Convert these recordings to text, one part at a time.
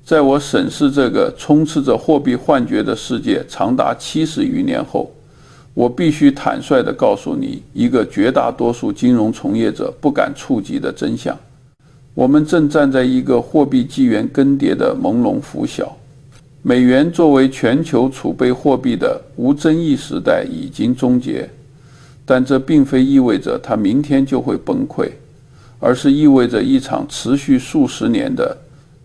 在我审视这个充斥着货币幻觉的世界长达70余年后，我必须坦率地告诉你一个绝大多数金融从业者不敢触及的真相：我们正站在一个货币纪元更迭的朦胧拂晓。美元作为全球储备货币的无争议时代已经终结，但这并非意味着它明天就会崩溃，而是意味着一场持续数十年的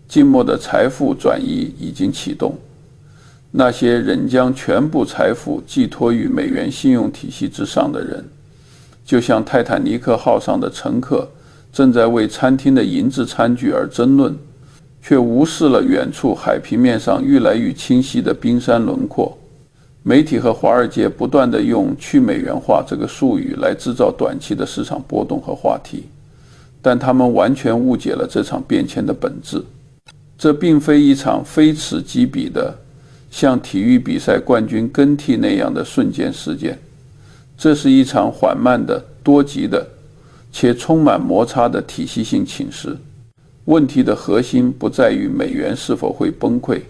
静默的财富转移已经启动。那些仍将全部财富寄托于美元信用体系之上的人，就像泰坦尼克号上的乘客正在为餐厅的银质餐具而争论，却无视了远处海平面上愈来愈清晰的冰山轮廓。媒体和华尔街不断地用去美元化这个术语来制造短期的市场波动和话题，但他们完全误解了这场变迁的本质。这并非一场非此即彼的像体育比赛冠军更替那样的瞬间事件，这是一场缓慢的、多级的且充满摩擦的体系性侵蚀。问题的核心不在于美元是否会崩溃，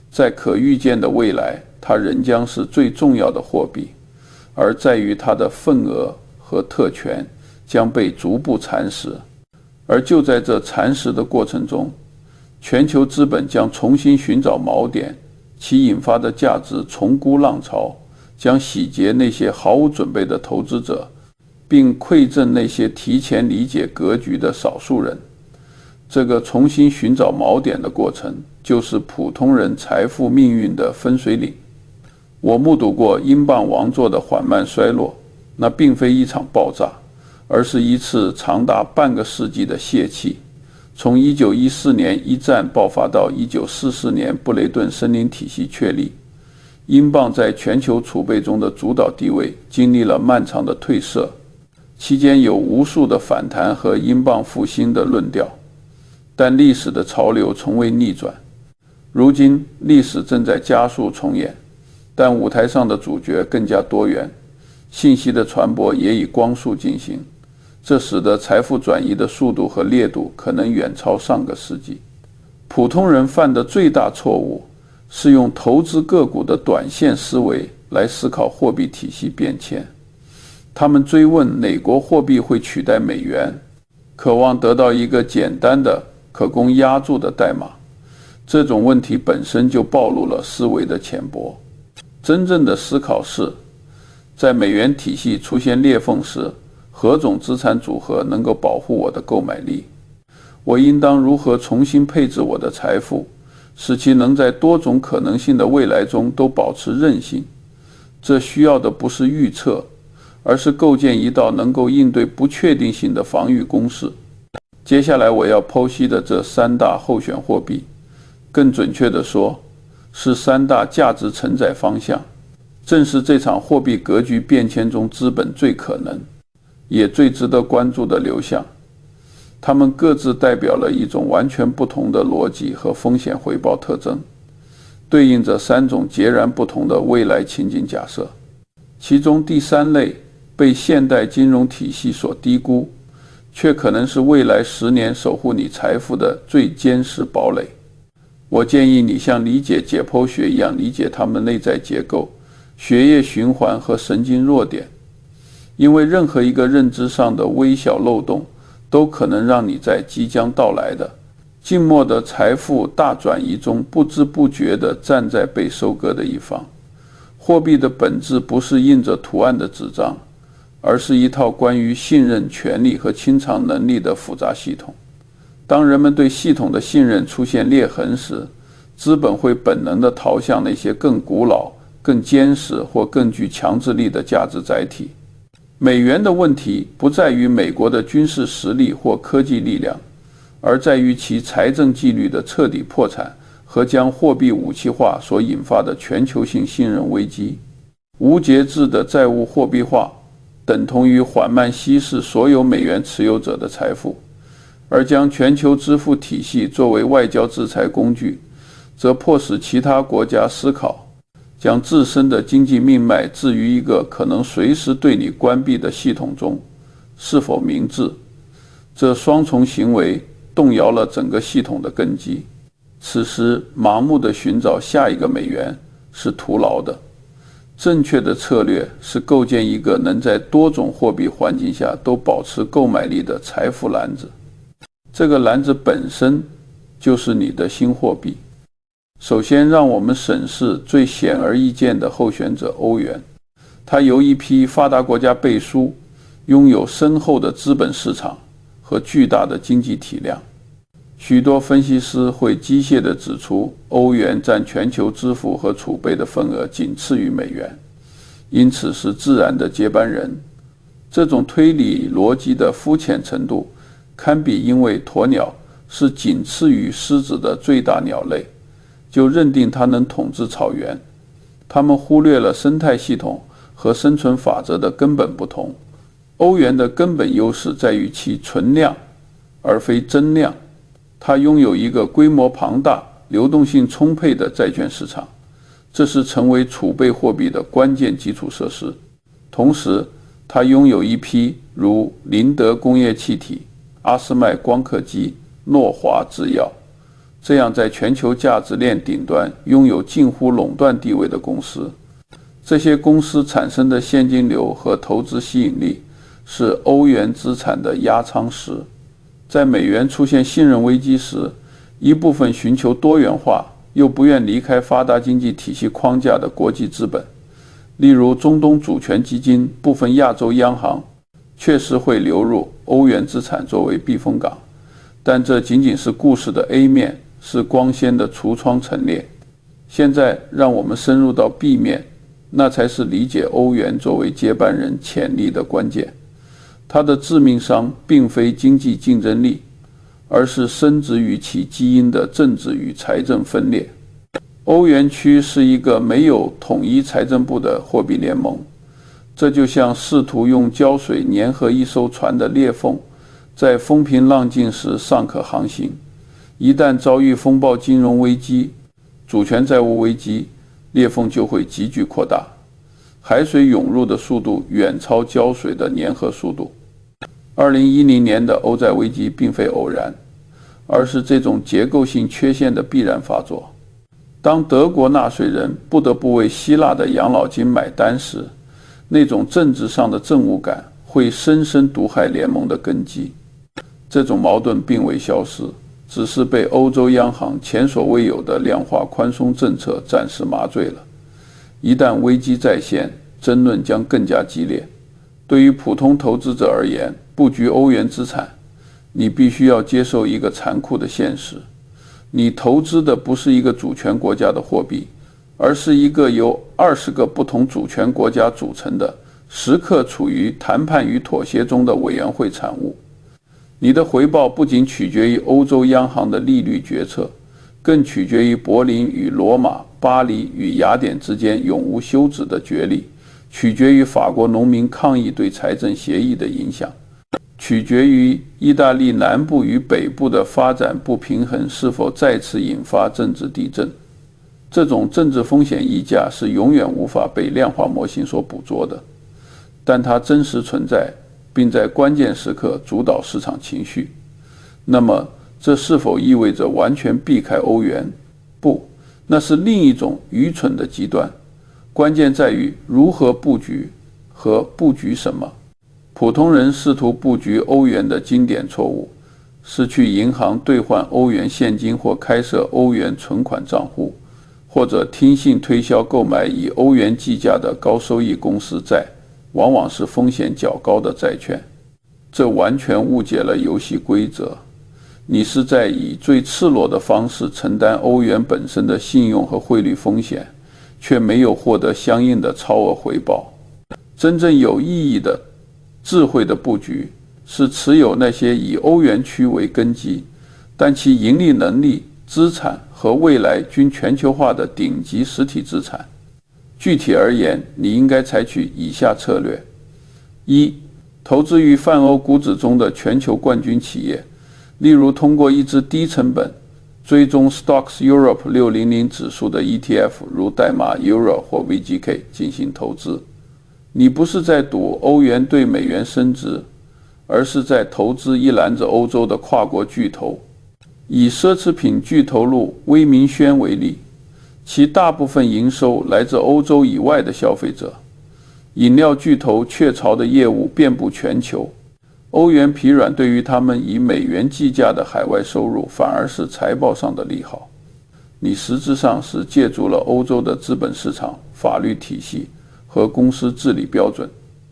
在可预见的未来，它仍将是最重要的货币，而在于它的份额和特权将被逐步蚕食。而就在这蚕食的过程中，全球资本将重新寻找锚点，其引发的价值重估浪潮将洗劫那些毫无准备的投资者，并馈赠那些提前理解格局的少数人。这个重新寻找锚点的过程，就是普通人财富命运的分水岭。我目睹过英镑王座的缓慢衰落，那并非一场爆炸，而是一次长达半个世纪的泄气。从1914年一战爆发到1944年布雷顿森林体系确立，英镑在全球储备中的主导地位经历了漫长的褪色，期间有无数的反弹和英镑复兴的论调，但历史的潮流从未逆转。如今历史正在加速重演，但舞台上的主角更加多元，信息的传播也以光速进行，这使得财富转移的速度和烈度可能远超上个世纪。普通人犯的最大错误是用投资个股的短线思维来思考货币体系变迁。他们追问哪国货币会取代美元，渴望得到一个简单的可供押注的代码。这种问题本身就暴露了思维的浅薄。真正的思考是，在美元体系出现裂缝时，何种资产组合能够保护我的购买力？我应当如何重新配置我的财富，使其能在多种可能性的未来中都保持韧性？这需要的不是预测，而是构建一道能够应对不确定性的防御公式。接下来我要剖析的这三大候选货币，更准确地说，是三大价值承载方向，正是这场货币格局变迁中资本最可能也最值得关注的流向。它们各自代表了一种完全不同的逻辑和风险回报特征，对应着三种截然不同的未来情景假设。其中第三类被现代金融体系所低估，却可能是未来10年守护你财富的最坚实堡垒。我建议你像理解解剖学一样理解它们内在结构、血液循环和神经弱点，因为任何一个认知上的微小漏洞都可能让你在即将到来的静默的财富大转移中不知不觉地站在被收割的一方。货币的本质不是印着图案的纸张，而是一套关于信任、权利和清偿能力的复杂系统。当人们对系统的信任出现裂痕时，资本会本能地逃向那些更古老、更坚实或更具强制力的价值载体。美元的问题不在于美国的军事实力或科技力量，而在于其财政纪律的彻底破产和将货币武器化所引发的全球性信任危机。无节制的债务货币化等同于缓慢稀释所有美元持有者的财富，而将全球支付体系作为外交制裁工具，则迫使其他国家思考将自身的经济命脉置于一个可能随时对你关闭的系统中，是否明智？这双重行为动摇了整个系统的根基。此时盲目的寻找下一个美元是徒劳的。正确的策略是构建一个能在多种货币环境下都保持购买力的财富篮子。这个篮子本身就是你的新货币。首先，让我们审视最显而易见的候选者欧元。它由一批发达国家背书，拥有深厚的资本市场和巨大的经济体量。许多分析师会机械地指出，欧元占全球支付和储备的份额仅次于美元，因此是自然的接班人。这种推理逻辑的肤浅程度，堪比因为鸵鸟是仅次于狮子的最大鸟类，就认定它能统治草原。他们忽略了生态系统和生存法则的根本不同。欧元的根本优势在于其存量，而非增量。它拥有一个规模庞大、流动性充沛的债券市场，这是成为储备货币的关键基础设施。同时，它拥有一批如林德工业气体、阿斯麦光刻机、诺华制药这样在全球价值链顶端拥有近乎垄断地位的公司。这些公司产生的现金流和投资吸引力是欧元资产的压舱石。在美元出现信任危机时，一部分寻求多元化又不愿离开发达经济体系框架的国际资本，例如中东主权基金、部分亚洲央行，确实会流入欧元资产作为避风港，但这仅仅是故事的 A 面，是光鲜的橱窗陈列。现在让我们深入到 B 面，那才是理解欧元作为接班人潜力的关键。它的致命伤并非经济竞争力，而是深植于其基因的政治与财政分裂。欧元区是一个没有统一财政部的货币联盟，这就像试图用胶水粘合一艘船的裂缝，在风平浪静时尚可航行，一旦遭遇风暴金融危机、主权债务危机，裂缝就会急剧扩大。海水涌入的速度远超胶水的粘合速度。2010年的欧债危机并非偶然，而是这种结构性缺陷的必然发作。当德国纳税人不得不为希腊的养老金买单时，那种政治上的憎恶感会深深毒害联盟的根基。这种矛盾并未消失，只是被欧洲央行前所未有的量化宽松政策暂时麻醉了。一旦危机再现，争论将更加激烈。对于普通投资者而言，布局欧元资产，你必须要接受一个残酷的现实：你投资的不是一个主权国家的货币，而是一个由20个不同主权国家组成的、时刻处于谈判与妥协中的委员会产物。你的回报不仅取决于欧洲央行的利率决策，更取决于柏林与罗马、巴黎与雅典之间永无休止的角力，取决于法国农民抗议对财政协议的影响，取决于意大利南部与北部的发展不平衡是否再次引发政治地震。这种政治风险溢价是永远无法被量化模型所捕捉的，但它真实存在，并在关键时刻主导市场情绪。那么，这是否意味着完全避开欧元？不，那是另一种愚蠢的极端。关键在于如何布局和布局什么。普通人试图布局欧元的经典错误是去银行兑换欧元现金或开设欧元存款账户，或者听信推销购买以欧元计价的高收益公司债，往往是风险较高的债券。这完全误解了游戏规则。你是在以最赤裸的方式承担欧元本身的信用和汇率风险，却没有获得相应的超额回报。真正有意义的、智慧的布局是持有那些以欧元区为根基，但其盈利能力、资产和未来均全球化的顶级实体资产。具体而言，你应该采取以下策略：一、投资于泛欧股指中的全球冠军企业，例如通过一支低成本追踪 Stocks Europe 600指数的 ETF， 如代码 Euro 或 VGK 进行投资。你不是在赌欧元对美元升值，而是在投资一篮子欧洲的跨国巨头。以奢侈品巨头路威明轩为例，其大部分营收来自欧洲以外的消费者。饮料巨头雀巢的业务遍布全球，欧元疲软对于他们以美元计价的海外收入反而是财报上的利好。你实质上是借助了欧洲的资本市场、法律体系和公司治理标准，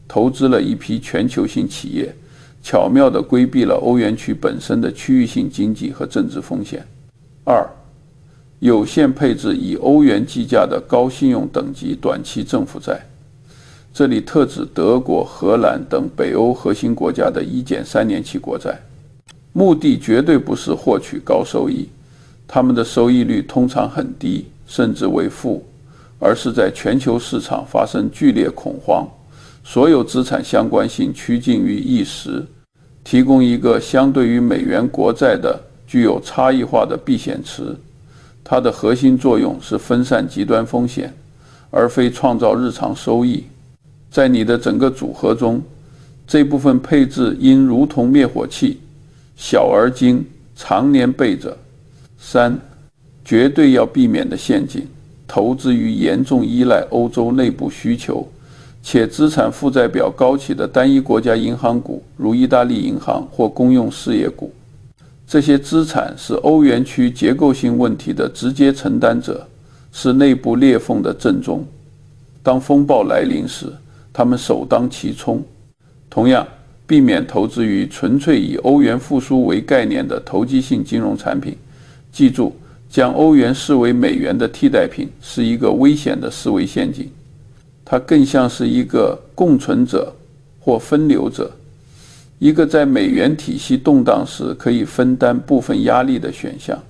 投资了一批全球性企业，巧妙地规避了欧元区本身的区域性经济和政治风险。二、有限配置以欧元计价的高信用等级短期政府债，这里特指德国、荷兰等北欧核心国家的1减3年期国债，目的绝对不是获取高收益，他们的收益率通常很低，甚至为负，而是在全球市场发生剧烈恐慌，所有资产相关性趋近于一时，提供一个相对于美元国债的具有差异化的避险池。它的核心作用是分散极端风险，而非创造日常收益。在你的整个组合中，这部分配置应如同灭火器，小而精，常年备着。三、绝对要避免的陷阱，投资于严重依赖欧洲内部需求且资产负债表高企的单一国家银行股，如意大利银行或公用事业股。这些资产是欧元区结构性问题的直接承担者，是内部裂缝的正中。当风暴来临时，他们首当其冲。同样，避免投资于纯粹以欧元复苏为概念的投机性金融产品。记住，将欧元视为美元的替代品是一个危险的思维陷阱，它更像是一个共存者或分流者，一个在美元体系动荡时可以分担部分压力的选项，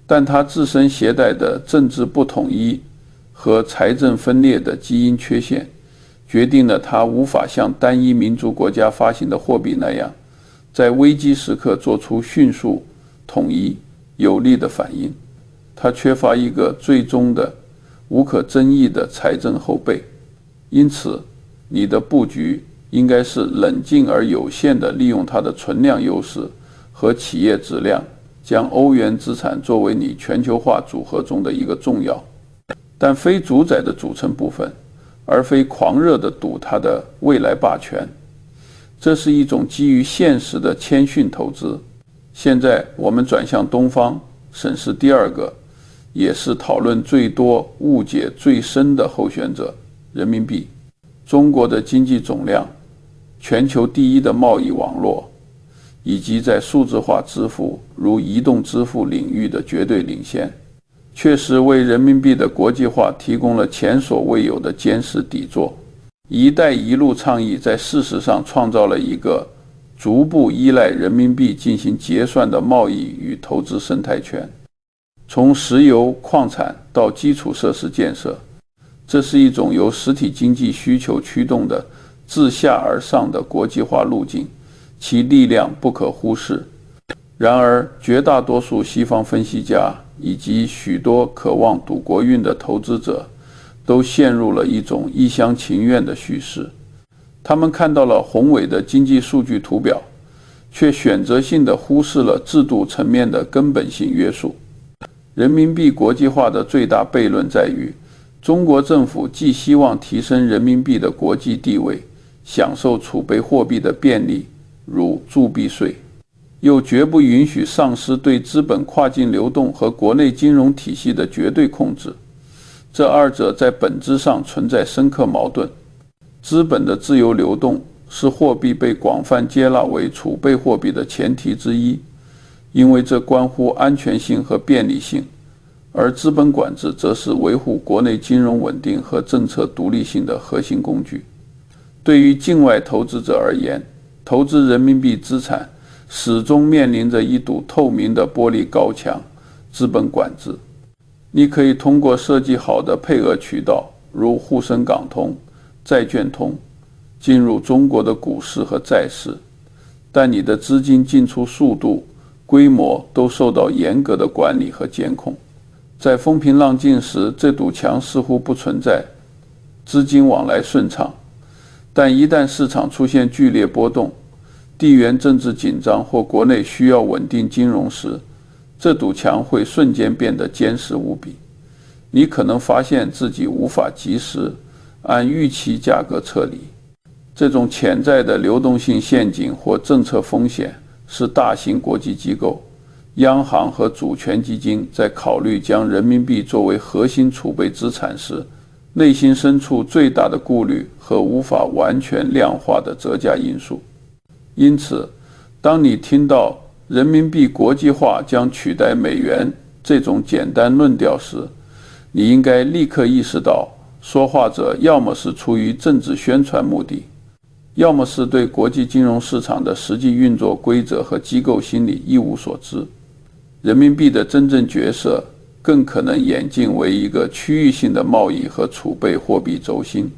但它自身携带的政治不统一和财政分裂的基因缺陷，决定了它无法像单一民族国家发行的货币那样，在危机时刻做出迅速、统一、有力的反应。它缺乏一个最终的、无可争议的财政后备。因此，你的布局应该是冷静而有限地利用它的存量优势和企业质量，将欧元资产作为你全球化组合中的一个重要但非主宰的组成部分，而非狂热地赌它的未来霸权。这是一种基于现实的谦逊投资。现在我们转向东方，审视第二个，也是讨论最多、误解最深的候选者——人民币。中国的经济总量、全球第一的贸易网络，以及在数字化支付如移动支付领域的绝对领先，确实为人民币的国际化提供了前所未有的坚实底座。一带一路倡议在事实上创造了一个逐步依赖人民币进行结算的贸易与投资生态圈，从石油、矿产到基础设施建设，这是一种由实体经济需求驱动的自下而上的国际化路径，其力量不可忽视。然而，绝大多数西方分析家以及许多渴望赌国运的投资者都陷入了一种一厢情愿的叙事。他们看到了宏伟的经济数据图表，却选择性地忽视了制度层面的根本性约束。人民币国际化的最大悖论在于，中国政府既希望提升人民币的国际地位，享受储备货币的便利，如铸币税，又绝不允许丧失对资本跨境流动和国内金融体系的绝对控制。这二者在本质上存在深刻矛盾。资本的自由流动是货币被广泛接纳为储备货币的前提之一，因为这关乎安全性和便利性，而资本管制则是维护国内金融稳定和政策独立性的核心工具。对于境外投资者而言，投资人民币资产始终面临着一堵透明的玻璃高墙——资本管制。你可以通过设计好的配额渠道，如沪深港通、债券通，进入中国的股市和债市，但你的资金进出速度、规模都受到严格的管理和监控。在风平浪静时，这堵墙似乎不存在，资金往来顺畅，但一旦市场出现剧烈波动，地缘政治紧张或国内需要稳定金融时，这堵墙会瞬间变得坚实无比。你可能发现自己无法及时按预期价格撤离。这种潜在的流动性陷阱或政策风险是大型国际机构、央行和主权基金在考虑将人民币作为核心储备资产时，内心深处最大的顾虑和无法完全量化的折价因素。因此，当你听到人民币国际化将取代美元这种简单论调时，你应该立刻意识到，说话者要么是出于政治宣传目的，要么是对国际金融市场的实际运作规则和机构心理一无所知。人民币的真正角色更可能演进为一个区域性的贸易和储备货币轴心，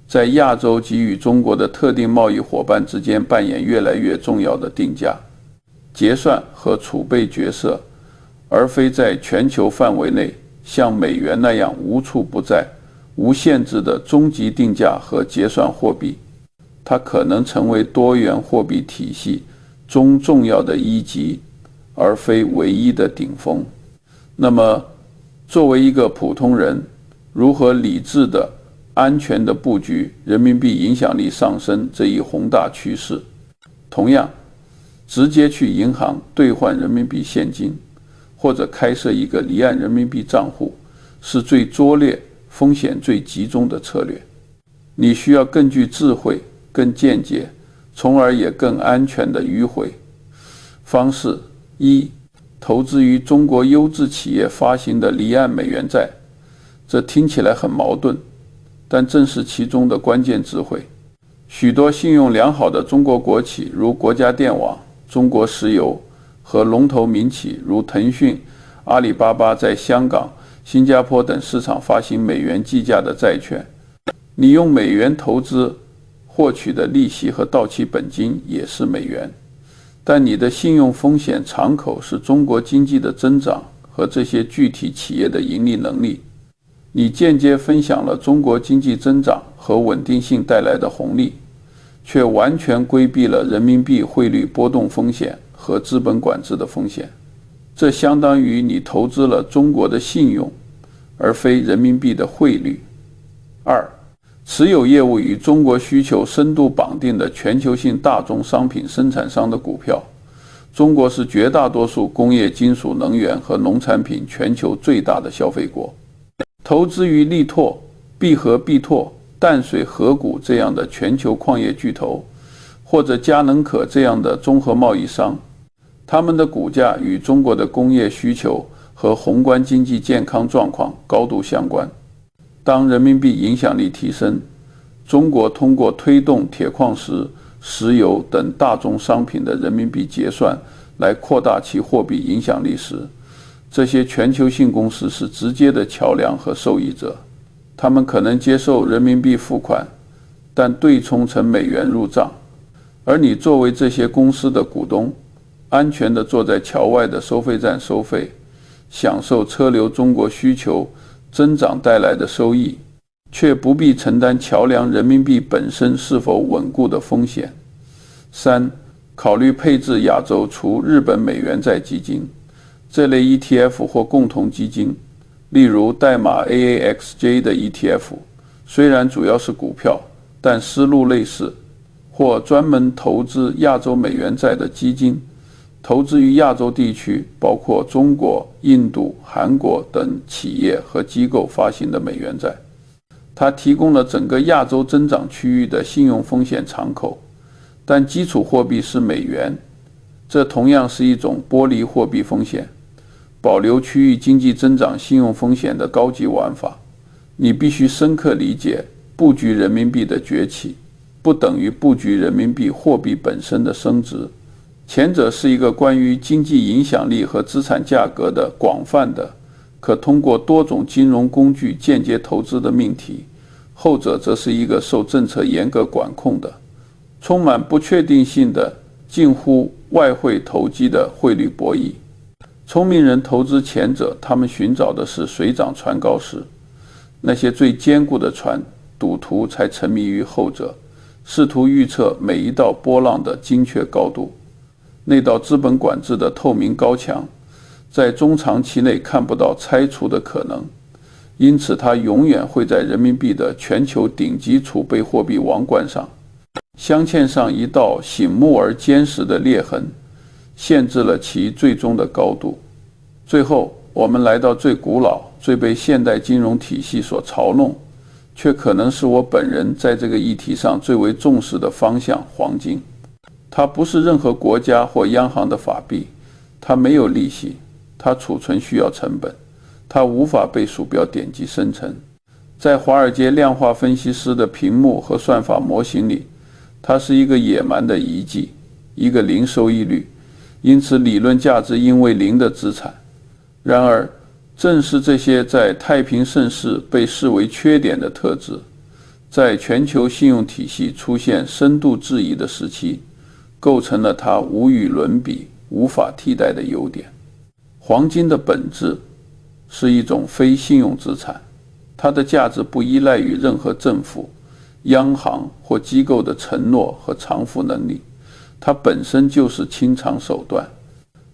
在亚洲及与中国的特定贸易伙伴之间扮演越来越重要的定价、结算和储备角色，而非在全球范围内像美元那样无处不在、无限制的终极定价和结算货币。它可能成为多元货币体系中重要的一级，而非唯一的顶峰。那么，作为一个普通人，如何理智的、安全的布局人民币影响力上升这一宏大趋势？同样，直接去银行兑换人民币现金，或者开设一个离岸人民币账户，是最拙劣、风险最集中的策略。你需要更具智慧、更间接，从而也更安全的迂回方式。一、投资于中国优质企业发行的离岸美元债。这听起来很矛盾，但正是其中的关键智慧。许多信用良好的中国国企，如国家电网、中国石油和龙头民企如腾讯、阿里巴巴，在香港、新加坡等市场发行美元计价的债券。你用美元投资获取的利息和到期本金也是美元，但你的信用风险敞口是中国经济的增长和这些具体企业的盈利能力。你间接分享了中国经济增长和稳定性带来的红利，却完全规避了人民币汇率波动风险和资本管制的风险。这相当于你投资了中国的信用，而非人民币的汇率。二、持有业务与中国需求深度绑定的全球性大宗商品生产商的股票。中国是绝大多数工业金属能源和农产品全球最大的消费国。投资于力拓、必和必拓、淡水河谷这样的全球矿业巨头，或者佳能可这样的综合贸易商，他们的股价与中国的工业需求和宏观经济健康状况高度相关。当人民币影响力提升，中国通过推动铁矿石、石油等大宗商品的人民币结算来扩大其货币影响力时，这些全球性公司是直接的桥梁和受益者。他们可能接受人民币付款，但对冲成美元入账，而你作为这些公司的股东，安全地坐在桥外的收费站收费，享受车流中国需求增长带来的收益，却不必承担桥梁人民币本身是否稳固的风险。三、考虑配置亚洲除日本美元债基金，这类 ETF 或共同基金，例如代码 AAXJ 的 ETF， 虽然主要是股票，但思路类似，或专门投资亚洲美元债的基金，投资于亚洲地区，包括中国、印度、韩国等企业和机构发行的美元债。它提供了整个亚洲增长区域的信用风险敞口，但基础货币是美元，这同样是一种剥离货币风险，保留区域经济增长信用风险的高级玩法。你必须深刻理解，布局人民币的崛起不等于布局人民币货币本身的升值。前者是一个关于经济影响力和资产价格的广泛的，可通过多种金融工具间接投资的命题，后者则是一个受政策严格管控的、充满不确定性的近乎外汇投机的汇率博弈。聪明人投资前者，他们寻找的是水涨船高时，那些最坚固的船，赌徒才沉迷于后者，试图预测每一道波浪的精确高度。那道资本管制的透明高墙，在中长期内看不到拆除的可能，因此它永远会在人民币的全球顶级储备货币王冠上镶嵌上一道醒目而坚实的裂痕，限制了其最终的高度。最后，我们来到最古老、最被现代金融体系所嘲弄，却可能是我本人在这个议题上最为重视的方向——黄金。它不是任何国家或央行的法币，它没有利息，它储存需要成本，它无法被鼠标点击生成。在华尔街量化分析师的屏幕和算法模型里，它是一个野蛮的遗迹，一个零收益率，因此理论价值因为零的资产。然而，正是这些在太平盛世被视为缺点的特质，在全球信用体系出现深度质疑的时期，构成了它无与伦比、无法替代的优点。黄金的本质是一种非信用资产，它的价值不依赖于任何政府、央行或机构的承诺和偿付能力，它本身就是清偿手段。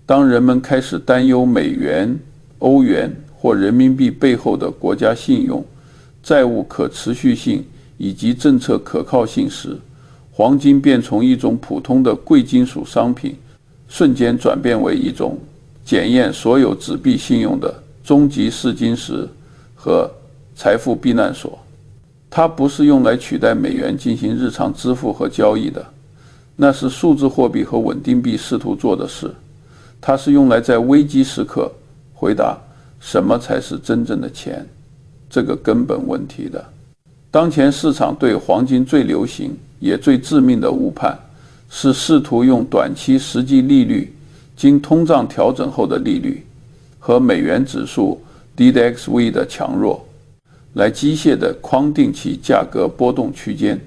当人们开始担忧美元、欧元或人民币背后的国家信用、债务可持续性以及政策可靠性时，黄金便从一种普通的贵金属商品瞬间转变为一种检验所有纸币信用的终极试金石和财富避难所。它不是用来取代美元进行日常支付和交易的，那是数字货币和稳定币试图做的事。它是用来在危机时刻回答什么才是真正的钱这个根本问题的。当前市场对黄金最流行也最致命的误判，是试图用短期实际利率经通胀调整后的利率和美元指数 DXY 的强弱来机械地框定其价格波动区间。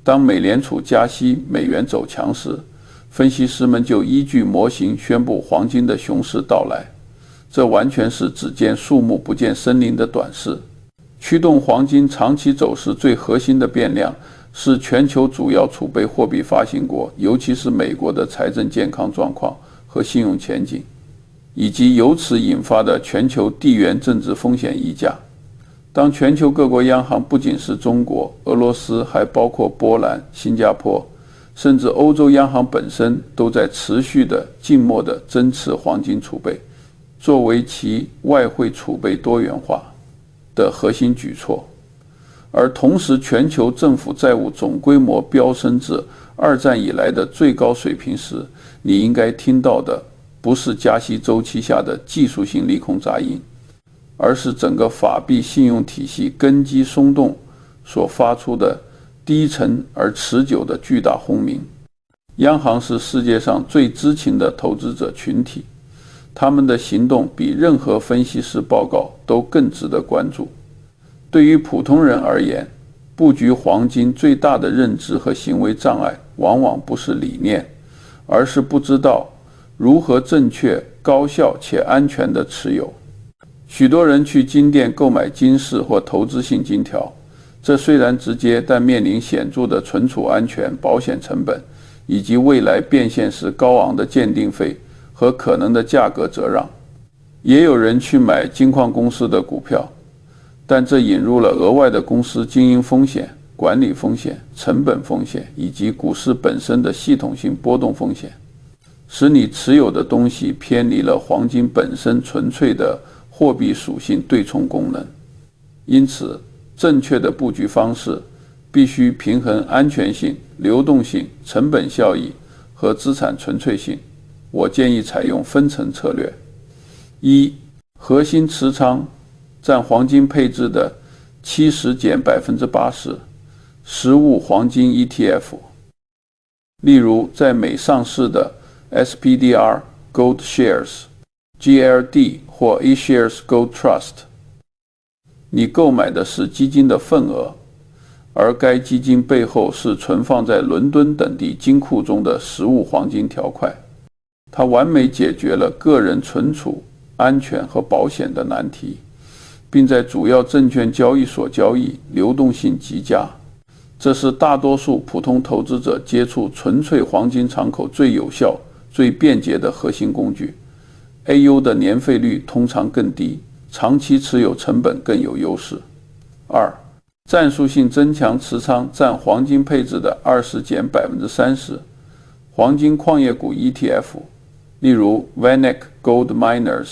当美联储加息，美元走强时，分析师们就依据模型宣布黄金的熊市到来，这完全是只见树木不见森林的短视。驱动黄金长期走势最核心的变量是全球主要储备货币发行国，尤其是美国的财政健康状况和信用前景，以及由此引发的全球地缘政治风险溢价。当全球各国央行不仅是中国、俄罗斯，还包括波兰、新加坡，甚至欧洲央行本身都在持续的静默地增持黄金储备，作为其外汇储备多元化的核心举措。而同时，全球政府债务总规模飙升至二战以来的最高水平时，你应该听到的不是加息周期下的技术性利空杂音，而是整个法币信用体系根基松动所发出的低沉而持久的巨大轰鸣。央行是世界上最知情的投资者群体，他们的行动比任何分析师报告都更值得关注。对于普通人而言，布局黄金最大的认知和行为障碍往往不是理念，而是不知道如何正确、高效且安全地持有。许多人去金店购买金饰或投资性金条，这虽然直接，但面临显著的存储安全、保险成本，以及未来变现时高昂的鉴定费和可能的价格折让。也有人去买金矿公司的股票，但这引入了额外的公司经营风险、管理风险、成本风险，以及股市本身的系统性波动风险，使你持有的东西偏离了黄金本身纯粹的货币属性对冲功能。因此，正确的布局方式必须平衡安全性、流动性、成本效益和资产纯粹性。我建议采用分层策略：一、核心持仓占黄金配置的70%减80%，实物黄金 ETF。例如，在美上市的 SPDR Gold Shares、GLD 或 eShares Gold Trust， 你购买的是基金的份额，而该基金背后是存放在伦敦等地金库中的实物黄金条块。它完美解决了个人存储、安全和保险的难题，并在主要证券交易所交易，流动性极佳。这是大多数普通投资者接触纯粹黄金敞口最有效、最便捷的核心工具。，AU 的年费率通常更低，长期持有成本更有优势。2. 战术性增强持仓占黄金配置的20减 30%， 黄金矿业股 ETF， 例如 VanEck Gold Miners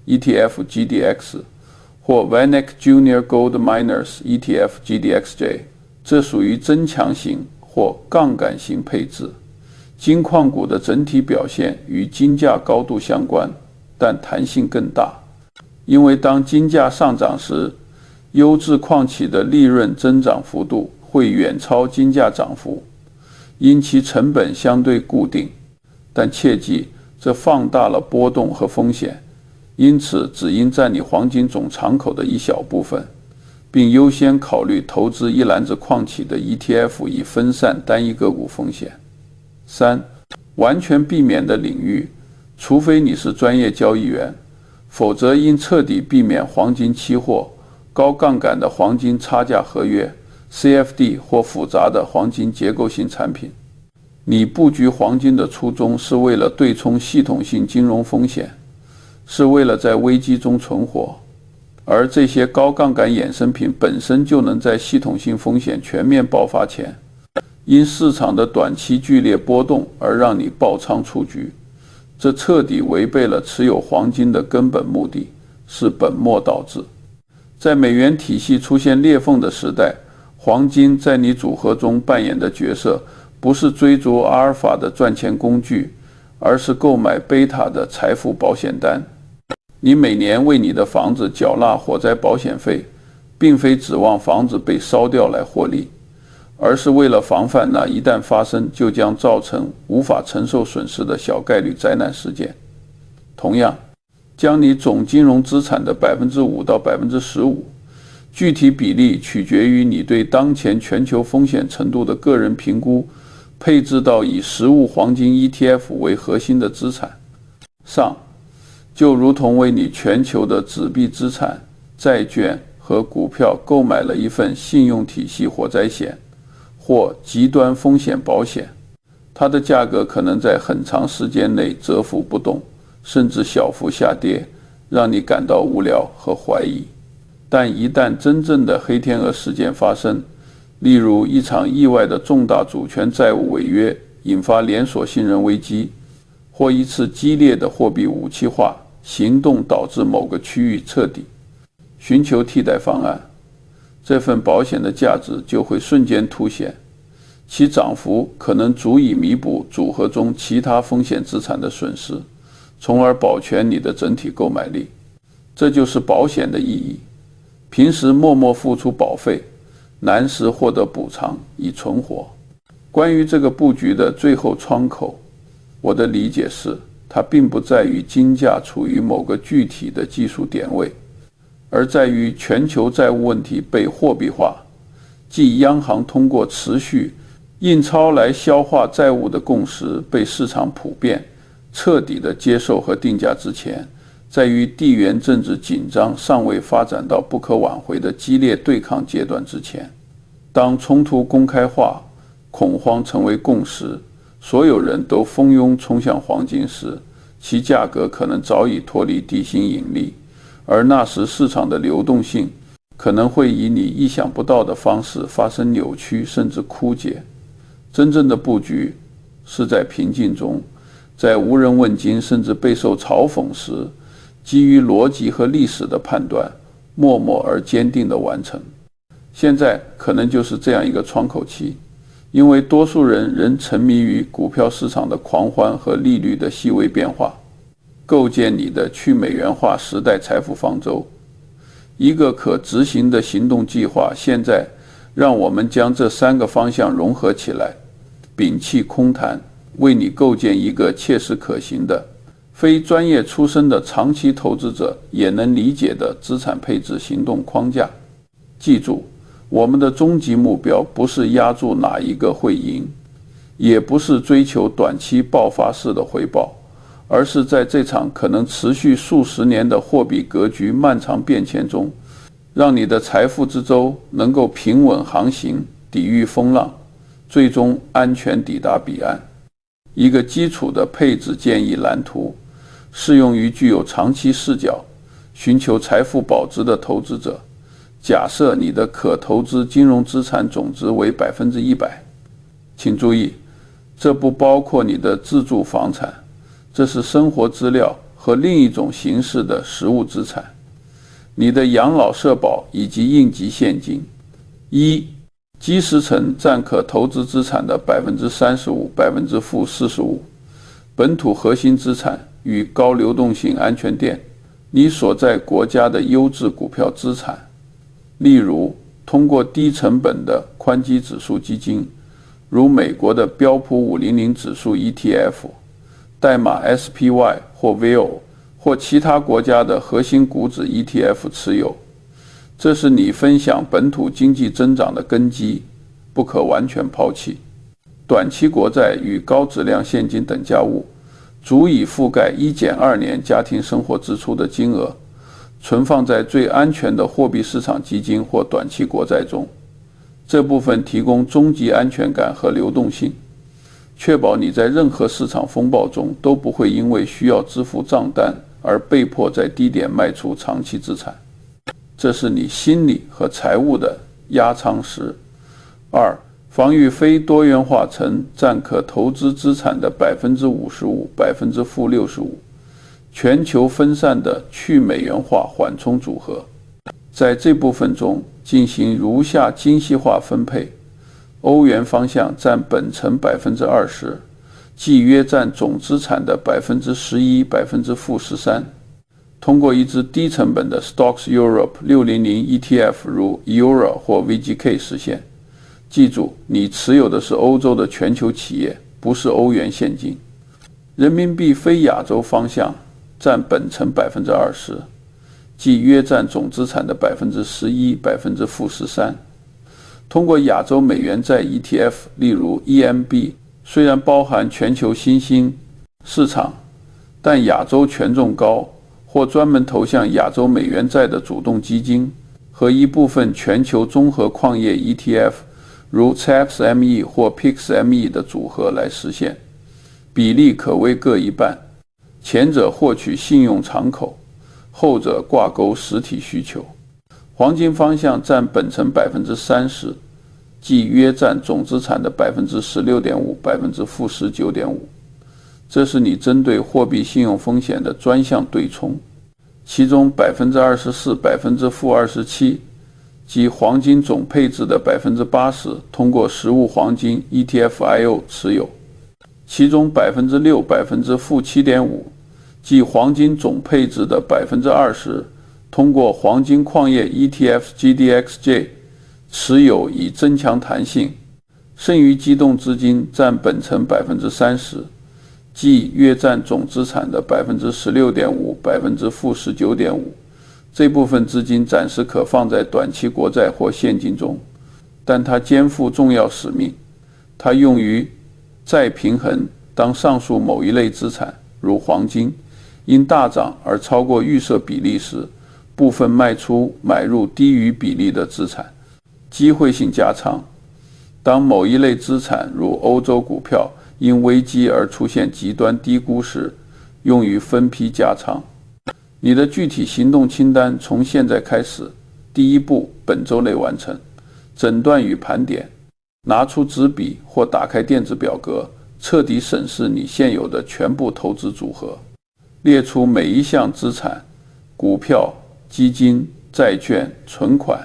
ETF GDX 或 VanEck Junior Gold Miners ETF GDXJ， 这属于增强型或杠杆型配置。金矿股的整体表现与金价高度相关，但弹性更大，因为当金价上涨时，优质矿企的利润增长幅度会远超金价涨幅，因其成本相对固定。但切记，这放大了波动和风险，因此只应占你黄金总敞口的一小部分，并优先考虑投资一篮子矿企的 ETF， 以分散单一个股风险。3. 完全避免的领域，除非你是专业交易员，否则应彻底避免黄金期货、高杠杆的黄金差价合约、CFD 或复杂的黄金结构性产品。你布局黄金的初衷是为了对冲系统性金融风险，是为了在危机中存活，而这些高杠杆衍生品本身就能在系统性风险全面爆发前，因市场的短期剧烈波动而让你爆仓出局，这彻底违背了持有黄金的根本目的，是本末倒置。在美元体系出现裂缝的时代，黄金在你组合中扮演的角色不是追逐阿尔法的赚钱工具，而是购买贝塔的财富保险单。你每年为你的房子缴纳火灾保险费，并非指望房子被烧掉来获利，而是为了防范那一旦发生就将造成无法承受损失的小概率灾难事件。同样，将你总金融资产的 5% 到 15%， 具体比例取决于你对当前全球风险程度的个人评估，配置到以实物黄金 ETF 为核心的资产上，就如同为你全球的纸币资产、债券和股票购买了一份信用体系火灾险或极端风险保险，它的价格可能在很长时间内蛰伏不动，甚至小幅下跌，让你感到无聊和怀疑。但一旦真正的黑天鹅事件发生，例如一场意外的重大主权债务违约引发连锁信任危机，或一次激烈的货币武器化行动导致某个区域彻底寻求替代方案，这份保险的价值就会瞬间凸显，其涨幅可能足以弥补组合中其他风险资产的损失，从而保全你的整体购买力。这就是保险的意义。平时默默付出保费，难时获得补偿以存活。关于这个布局的最后窗口，我的理解是，它并不在于金价处于某个具体的技术点位，而在于全球债务问题被货币化，即央行通过持续印钞来消化债务的共识被市场普遍彻底的接受和定价之前，在于地缘政治紧张尚未发展到不可挽回的激烈对抗阶段之前。当冲突公开化，恐慌成为共识，所有人都蜂拥冲向黄金时，其价格可能早已脱离地心引力，而那时市场的流动性可能会以你意想不到的方式发生扭曲甚至枯竭。真正的布局是在平静中，在无人问津甚至备受嘲讽时，基于逻辑和历史的判断，默默而坚定地完成。现在可能就是这样一个窗口期，因为多数人仍沉迷于股票市场的狂欢和利率的细微变化，构建你的去美元化时代财富方舟。一个可执行的行动计划，现在让我们将这3个方向融合起来，摒弃空谈，为你构建一个切实可行的非专业出身的长期投资者也能理解的资产配置行动框架。记住，我们的终极目标不是压住哪一个会赢，也不是追求短期爆发式的回报，而是在这场可能持续数十年的货币格局漫长变迁中，让你的财富之舟能够平稳航行，抵御风浪，最终安全抵达彼岸。一个基础的配置建议蓝图，适用于具有长期视角、寻求财富保值的投资者。假设你的可投资金融资产总值为 100%， 请注意，这不包括你的自住房产，这是生活资料和另一种形式的实物资产。你的养老社保以及应急现金。基石层占可投资资产的 35%、-45%。本土核心资产与高流动性安全垫，你所在国家的优质股票资产，例如通过低成本的宽基指数基金，如美国的标普500指数 ETF， 代码 SPY 或 VO， 或其他国家的核心股指 ETF 持有。这是你分享本土经济增长的根基，不可完全抛弃。短期国债与高质量现金等价物足以覆盖1-2年家庭生活支出的金额，存放在最安全的货币市场基金或短期国债中。这部分提供终极安全感和流动性，确保你在任何市场风暴中都不会因为需要支付账单而被迫在低点卖出长期资产。这是你心理和财务的压舱石。防御非多元化层占可投资资产的 55%、-65%， 全球分散的去美元化缓冲组合。在这部分中进行如下精细化分配：欧元方向占本层 20%， 即约占总资产的 11%、-13%。通过一支低成本的 Stocks Europe 600 ETF 如 Euro 或 VGK 实现。记住，你持有的是欧洲的全球企业，不是欧元现金。人民币非亚洲方向占本层 20%， 即约占总资产的 11%、-13%。通过亚洲美元债 ETF， 例如 EMB， 虽然包含全球新兴市场，但亚洲权重高，或专门投向亚洲美元债的主动基金和一部分全球综合矿业 ETF， 如 CEPS-ME 或 PIX-ME 的组合来实现，比例可为各一半。前者获取信用敞口，后者挂钩实体需求。黄金方向占本层 30%， 即约占总资产的 16.5%、-19.5%。这是你针对货币信用风险的专项对冲，其中 24%、-27%， 即黄金总配置的 80%， 通过实物黄金 ETFIO 持有，其中 6%、-7.5%， 即黄金总配置的 20%， 通过黄金矿业 ETF GDXJ 持有以增强弹性。剩余机动资金占本层 30%，即约占总资产的 16.5%、-19.5%。这部分资金暂时可放在短期国债或现金中，但它肩负重要使命。它用于再平衡当上述某一类资产，如黄金，因大涨而超过预设比例时，部分卖出买入低于比例的资产，机会性加仓。当某一类资产，如欧洲股票，因危机而出现极端低估时，用于分批加仓。你的具体行动清单从现在开始。第一步，本周内完成诊断与盘点，拿出纸笔或打开电子表格，彻底审视你现有的全部投资组合，列出每一项资产，股票、基金、债券、存款，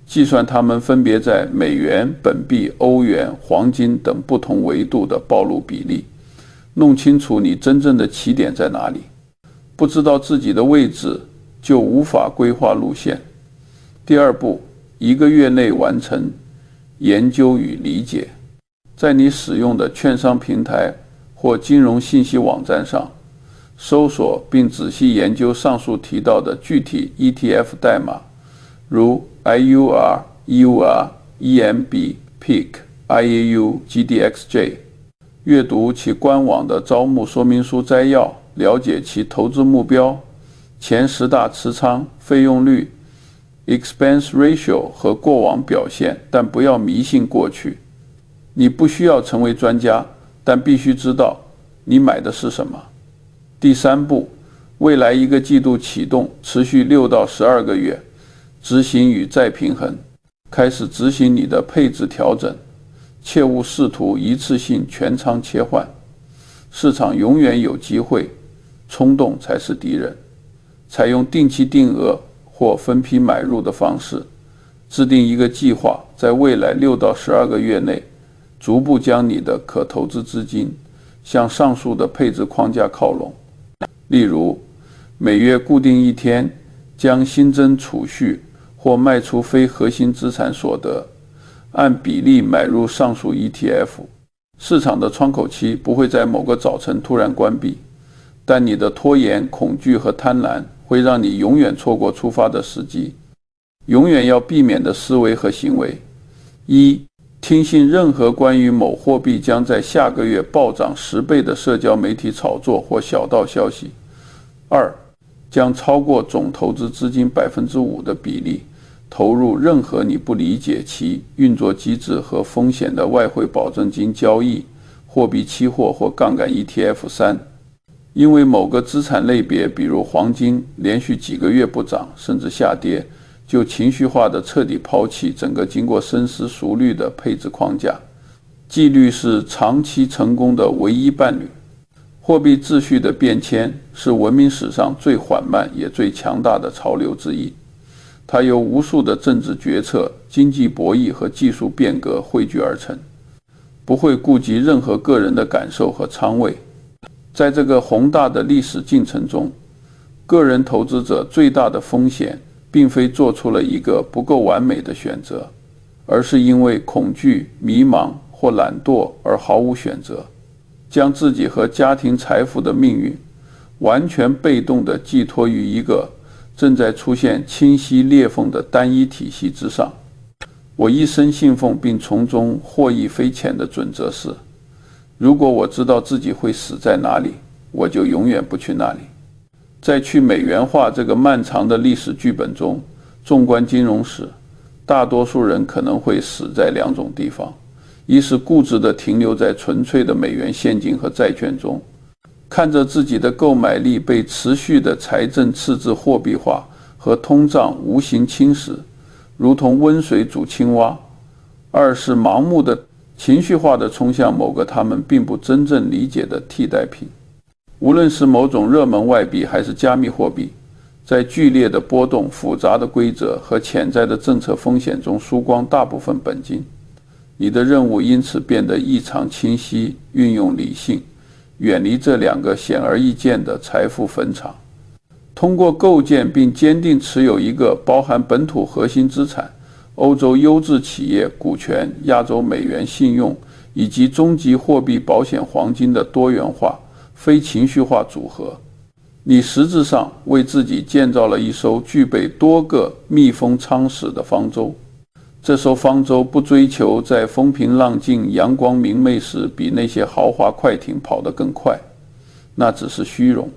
计算它们分别在美元、本币、欧元、黄金等不同维度的暴露比例，弄清楚你真正的起点在哪里。不知道自己的位置，就无法规划路线。第二步，1个月内完成研究与理解。在你使用的券商平台或金融信息网站上，搜索并仔细研究上述提到的具体 ETF 代码，如 IUR、EUR、EMB、PIC、IAU、GDXJ， 阅读其官网的招募说明书摘要，了解其投资目标、前10大持仓、费用率、expense ratio 和过往表现，但不要迷信过去。你不需要成为专家，但必须知道你买的是什么。第三步，未来一个季度启动，持续6到12个月，执行与再平衡，开始执行你的配置调整，切勿试图一次性全仓切换。市场永远有机会，冲动才是敌人。采用定期定额或分批买入的方式，制定一个计划，在未来6到12个月内，逐步将你的可投资资金向上述的配置框架靠拢。例如，每月固定一天将新增储蓄或卖出非核心资产所得，按比例买入上述 ETF。 市场的窗口期不会在某个早晨突然关闭，但你的拖延、恐惧和贪婪会让你永远错过出发的时机。永远要避免的思维和行为：一、听信任何关于某货币将在下个月暴涨10倍的社交媒体炒作或小道消息；二、将超过总投资资金 5% 的比例投入任何你不理解其运作机制和风险的外汇保证金交易、货币期货或杠杆 ETF。 三、因为某个资产类别，比如黄金，连续几个月不涨甚至下跌，就情绪化的彻底抛弃整个经过深思熟虑的配置框架。纪律是长期成功的唯一伴侣。货币秩序的变迁是文明史上最缓慢也最强大的潮流之一，它由无数的政治决策、经济博弈和技术变革汇聚而成，不会顾及任何个人的感受和仓位。在这个宏大的历史进程中，个人投资者最大的风险并非做出了一个不够完美的选择，而是因为恐惧、迷茫或懒惰而毫无选择，将自己和家庭财富的命运完全被动地寄托于一个正在出现清晰裂缝的单一体系之上。我一生信奉并从中获益匪浅的准则是：如果我知道自己会死在哪里，我就永远不去那里。在去美元化这个漫长的历史剧本中，纵观金融史，大多数人可能会死在2种地方：一是固执地停留在纯粹的美元现金和债券中，看着自己的购买力被持续的财政赤字货币化和通胀无形侵蚀，如同温水煮青蛙；二是盲目的情绪化地冲向某个他们并不真正理解的替代品。无论是某种热门外币还是加密货币，在剧烈的波动、复杂的规则和潜在的政策风险中输光大部分本金。你的任务因此变得异常清晰，运用理性，远离这2个显而易见的财富坟场。通过构建并坚定持有一个包含本土核心资产、欧洲优质企业股权、亚洲美元信用以及终极货币保险黄金的多元化、非情绪化组合，你实质上为自己建造了一艘具备多个密封舱室的方舟。这艘方舟不追求在风平浪静、阳光明媚时比那些豪华快艇跑得更快，那只是虚荣。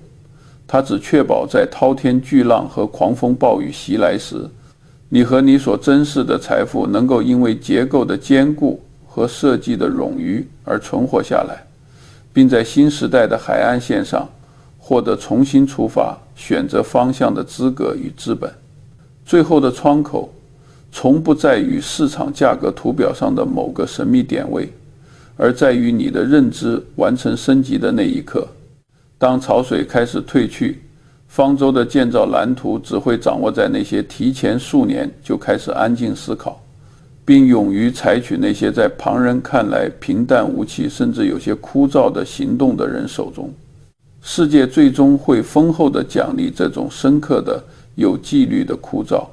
它只确保在滔天巨浪和狂风暴雨袭来时，你和你所珍视的财富能够因为结构的坚固和设计的冗余而存活下来，并在新时代的海岸线上获得重新出发、选择方向的资格与资本。最后的窗口从不在于市场价格图表上的某个神秘点位，而在于你的认知完成升级的那一刻。当潮水开始退去，方舟的建造蓝图只会掌握在那些提前数年就开始安静思考，并勇于采取那些在旁人看来平淡无奇甚至有些枯燥的行动的人手中。世界最终会丰厚地奖励这种深刻的、有纪律的枯燥，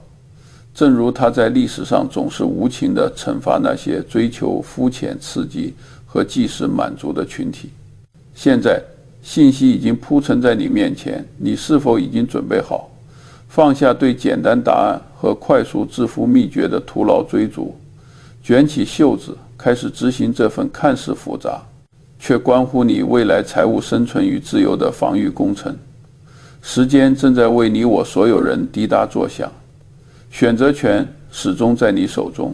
正如他在历史上总是无情地惩罚那些追求肤浅刺激和即时满足的群体。现在信息已经铺陈在你面前，你是否已经准备好放下对简单答案和快速致富秘诀的徒劳追逐，卷起袖子开始执行这份看似复杂却关乎你未来财务生存与自由的防御工程？时间正在为你我所有人滴答作响，选择权始终在你手中。